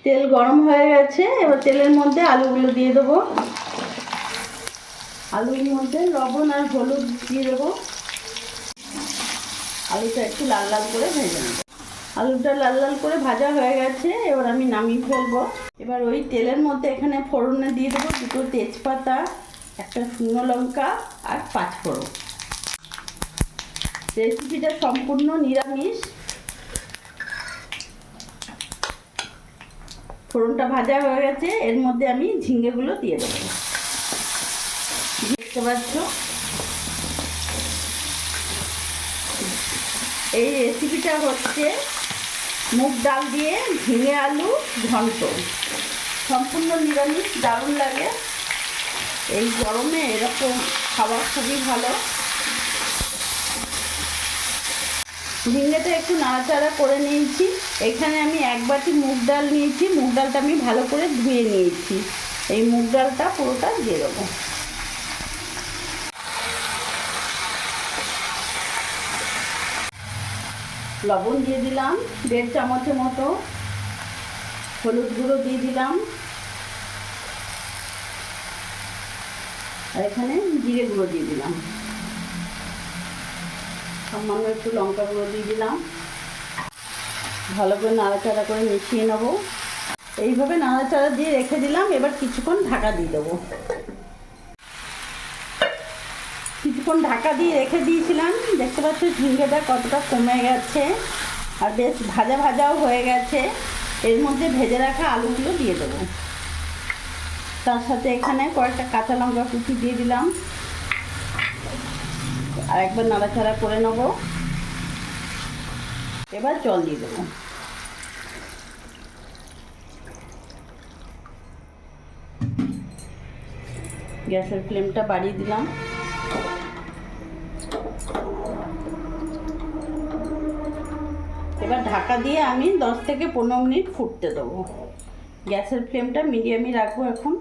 তেল গরম হয়ে গেছে, এবার তেলের মধ্যে আলুগুলো দিয়ে দেবো। আলুর মধ্যে লবণ আর হলুদ দিয়ে দেবো। আলুটা একটু লাল লাল করে ভেজে নেব। আলুটা লাল লাল করে ভাজা হয়ে গেছে, এবার আমি নামিয়ে ফেলবো। এবার ওই তেলের মধ্যে এখানে ফোড়নে দিয়ে দেবো 2টো তেজপাতা, 1টা শুকনো লঙ্কা আর 5 ফোড়ন। রেসিপিটা সম্পূর্ণ নিরামিষ। ফোড়নটা ভাজা হয়ে গেছে, এর মধ্যে আমি ঝিঙেগুলো দিয়ে দেবো। দেখতে পাচ্ছ, এই রেসিপিটা হচ্ছে মুগ ডাল দিয়ে ঝিঙে আলু ঘন্ট। সম্পূর্ণ নিরামিষ, দারুণ লাগে। এই গরমে এরকম খাওয়া খুবই ভালো। ঝিঙেটা একটু নাড়াচাড়া করে নিয়েছি। এখানে আমি 1 বাটি মুগ ডাল নিয়েছি। মুগ ডালটা আমি ভালো করে ধুয়ে নিয়েছি। এই মুগ ডালটা পুরোটা দিয়ে দেবো। লবণ দিয়ে দিলাম 1.5 চামচের মতো, হলুদ গুঁড়ো দিয়ে দিলাম, আর এখানে জিরে গুঁড়ো দিয়ে দিলাম, সামান্য একটু লঙ্কা গুঁড়ো দিয়ে দিলাম। ভালো করে নাড়াচাড়া করে মিশিয়ে নেব। এইভাবে নাড়াচাড়া দিয়ে রেখে দিলাম। এবার কিছুক্ষণ ঢাকা দিয়ে দেবো। কিছুক্ষণ ঢাকা দিয়ে রেখে দিয়েছিলাম। দেখতে পাচ্ছ ঝিঙ্গেটা কতটা কমে গেছে আর বেশ ভাজা ভাজাও হয়ে গেছে। এর মধ্যে ভেজে রাখা আলুগুলো দিয়ে দেবো। তার সাথে এখানে কয়েকটা কাঁচা লঙ্কা কুচি দিয়ে দিলাম। আর একবার নাড়াচাড়া করে নেব। এবার জল দিয়ে দেবো। গ্যাসের ফ্লেমটা বাড়িয়ে দিলাম। এবার ঢাকা দিয়ে আমি 10 থেকে 15 মিনিট ফুটতে দেবো। গ্যাসের ফ্লেমটা মিডিয়ামই রাখবো এখন।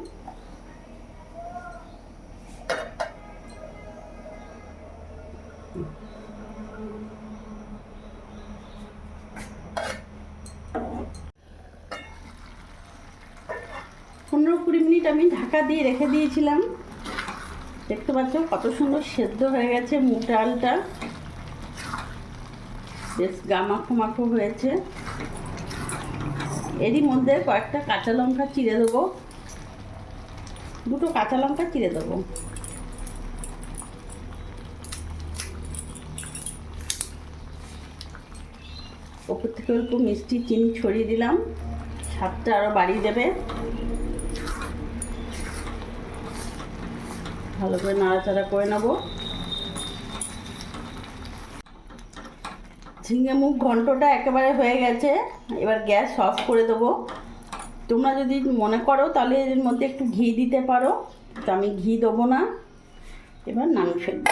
পনেরো 20 মিনিট আমি ঢাকা দিয়ে রেখে দিয়েছিলাম। দেখতে পাচ্ছ কত সুন্দর সেদ্ধ হয়ে গেছে মুগ ডালটা। বেশ গামাখো মাখো হয়েছে। এরই মধ্যে কয়েকটা কাঁচা লঙ্কা চিড়ে দেবো। 2টো কাঁচা লঙ্কা চিড়ে দেবো। ওপর থেকে অল্প মিষ্টি চিনি ছড়িয়ে দিলাম, স্বাদটা আরও বাড়িয়ে দেবে। ভালো করে নাড়াচাড়া করে নেব। ঝিঙে মুগ ঘন্টটা একেবারে হয়ে গেছে। এবার গ্যাস অফ করে দেবো। তোমরা যদি মনে করো তাহলে এর মধ্যে একটু ঘি দিতে পারো, তো আমি ঘি দেবো না। এবার নামিয়ে ফেলবো।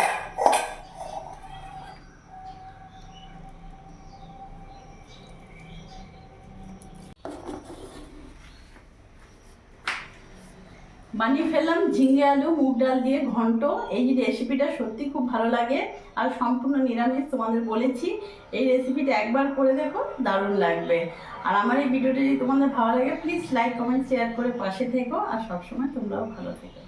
বানিয়ে ফেললাম ঝিঙে আলু মুগ ডাল দিয়ে ঘন্ট। এই রেসিপিটা সত্যি খুব ভালো লাগে আর সম্পূর্ণ নিরামিষ। তোমাদের বলেছি এই রেসিপিটা একবার করে দেখো, দারুণ লাগবে। আর আমার এই ভিডিওটা যদি তোমাদের ভালো লাগে প্লিজ লাইক কমেন্ট শেয়ার করে পাশে থেকো। আর সবসময় তোমরাও ভালো থেকো।